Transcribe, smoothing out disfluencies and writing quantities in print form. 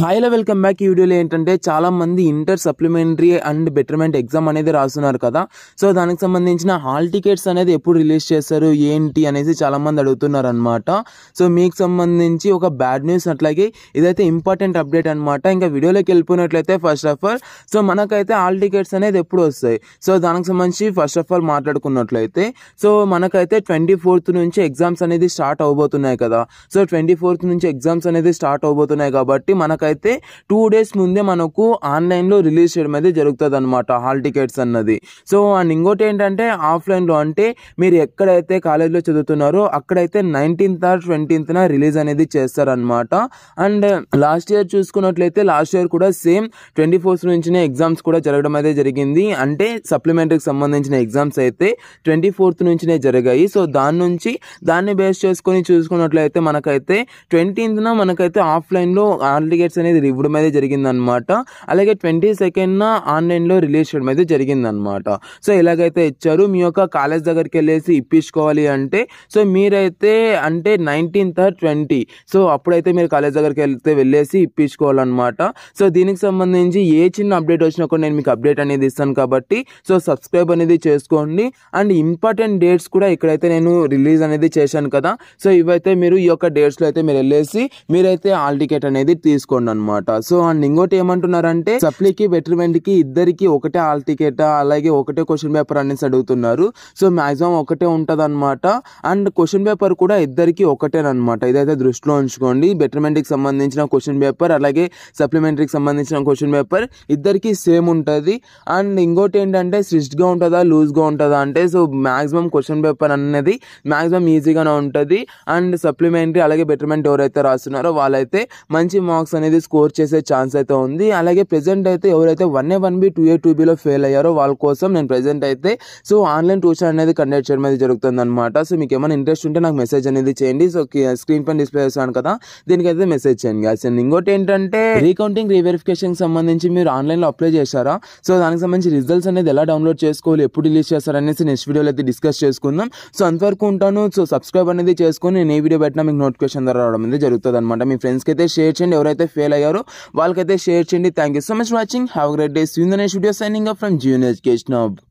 Hi లో welcome back. ఈ వీడియోలో ఏంటంటే చాలా మంది inter supplementary and betterment exam అనేది రాస్తున్నారు కదా. సో దానికి సంబంధించిన హాల్ టికెట్స్ అనేది ఎప్పుడు రిలీజ్ చేస్తారు ఏంటి అనేసి చాలా మంది అడుగుతున్నారు అనమాట. సో మీకు సంబంధించి ఒక బ్యాడ్ న్యూస్, అట్లాగే ఇదైతే ఇంపార్టెంట్ అప్డేట్ అనమాట. ఇంకా వీడియోలోకి వెళ్ళిపోయినట్లయితే ఫస్ట్ ఆఫ్ ఆల్ సో మనకైతే హాల్ టికెట్స్ అనేది ఎప్పుడు వస్తాయి, సో దానికి సంబంధించి ఫస్ట్ ఆఫ్ ఆల్ మాట్లాడుకున్నట్లయితే సో మనకైతే 24th నుంచి ఎగ్జామ్స్ అనేది స్టార్ట్ అవబోతున్నాయి కదా. సో 24th నుంచి ఎగ్జామ్స్ అనేది స్టార్ట్ అవబోతున్నాయి కాబట్టి మనకైతే 2 days ముందే మనకు ఆన్లైన్లో రిలీజ్ చేయడం అయితే జరుగుతుంది అనమాట హాల్ టికెట్స్ అన్నది. సో అండ్ ఇంకోటి ఏంటంటే ఆఫ్లైన్లో అంటే మీరు ఎక్కడైతే కాలేజ్లో చదువుతున్నారో అక్కడైతే 19th or 20th రిలీజ్ అనేది చేస్తారనమాట. అండ్ లాస్ట్ ఇయర్ చూసుకున్నట్లయితే లాస్ట్ ఇయర్ కూడా సేమ్ 24th నుంచినే ఎగ్జామ్స్ కూడా జరగడం అయితే జరిగింది. అంటే సప్లిమెంటరీకి సంబంధించిన ఎగ్జామ్స్ అయితే 24th నుంచినే జరిగాయి. సో దాన్ని బేస్ చేసుకొని చూసుకున్నట్లయితే మనకైతే 20th మనకైతే ఆఫ్లైన్లో హాల్ టికెట్స్ అనేది ఇవ్వడం అయితే జరిగిందనమాట. అలాగే 22nd ఆన్లైన్లో రిలీజ్ చేయడం అయితే జరిగిందనమాట. సో ఇలాగైతే ఇచ్చారు. మీ యొక్క కాలేజ్ దగ్గరికి వెళ్ళేసి ఇప్పించుకోవాలి అంటే సో మీరైతే అంటే 19th or 20 సో అప్పుడైతే మీరు కాలేజ్ దగ్గరికి వెళ్ళేసి ఇప్పించుకోవాలన్నమాట. సో దీనికి సంబంధించి ఏ చిన్న అప్డేట్ వచ్చినా కూడా నేను మీకు అప్డేట్ అనేది ఇస్తాను కాబట్టి సో సబ్స్క్రైబ్ అనేది చేసుకోండి. అండ్ ఇంపార్టెంట్ డేట్స్ కూడా ఇక్కడైతే నేను రిలీజ్ అనేది చేశాను కదా. సో ఇవైతే మీరు ఈ యొక్క డేట్స్లో అయితే మీరు వెళ్ళేసి మీరైతే హాల్ టికెట్ అనేది తీసుకోండి అనమాట. సో అండ్ ఇంకోటి ఏమంటున్నారంటే సప్లీకి బెటర్మెంట్కి ఇద్దరికి ఒకటే హాల్ టికెట్ అలాగే ఒకటే క్వశ్చన్ పేపర్ అనేసి అడుగుతున్నారు. సో మాక్సిమం ఒకటే ఉంటుంది అనమాట. అండ్ క్వశ్చన్ పేపర్ కూడా ఇద్దరికి ఒకటేనమాట. ఇదైతే దృష్టిలో ఉంచుకోండి. బెటర్మెంట్కి సంబంధించిన క్వశ్చన్ పేపర్ అలాగే సప్లిమెంటరీకి సంబంధించిన క్వశ్చన్ పేపర్ ఇద్దరికి సేమ్ ఉంటుంది. అండ్ ఇంకోటి ఏంటంటే స్ట్రిక్ట్గా ఉంటుందా లూజ్గా ఉంటుందా అంటే సో మాక్సిమం క్వశ్చన్ పేపర్ అనేది మాక్సిమం ఈజీగానే ఉంటుంది. అండ్ సప్లిమెంటరీ అలాగే బెటర్మెంట్ ఎవరైతే రాస్తున్నారో వాళ్ళైతే మంచి మార్క్స్ అనేది స్కోర్ చేసే ఛాన్స్ అయితే ఉంది. అలాగే ప్రెజెంట్ అయితే ఎవరైతే 1A 1B 2A 2Bలో ఫెయిల్ అయ్యారో వాళ్ళ కోసం నేను ప్రెజెంట్ అయితే సో ఆన్లైన్ ట్యూషన్ అనేది కండక్ట్ చేయడం అనేది జరుగుతుంది అనమాట. సో మీకు ఏమైనా ఇంట్రెస్ట్ ఉంటే నాకు మెసేజ్ అనేది చేయండి. సో స్క్రీన్ పైన డిస్ప్లే చేస్తాను కదా, దీనికైతే మెసేజ్ చేయండి guys. అండ్ ఇంకోటి ఏంటంటే రీకౌంటింగ్ రీవెరిఫికేషన్ సంబంధించి మీరు ఆన్లైన్లో అప్లై చేశారా, సో దానికి సంబంధించి రిజల్ట్స్ అనేది ఎలా డౌన్లోడ్ చేసుకోవాలి, ఎప్పుడు రిలీజ్ చేస్తారనేసి నెక్స్ట్ వీడియోలో అయితే డిస్కస్ చేసుకుందాం. సో అంతవరకు ఉంటాను. సో సబ్స్క్రైబ్ అనేది చేసుకొని నేను ఏ వీడియో పెట్టినా మీకు నోటిఫికేషన్ ద్వారా రావడం అనేది జరుగుతుంది అనమాట. మీ ఫ్రెండ్స్కి అయితే షేర్ చేయండి, ఎవరైతే ఫెయిల్ అయ్యారో వాళ్ళకైతే షేర్ చేయండి. Thank you so much watching. Have great day. See you in the next video. Signing off from Zion education hub.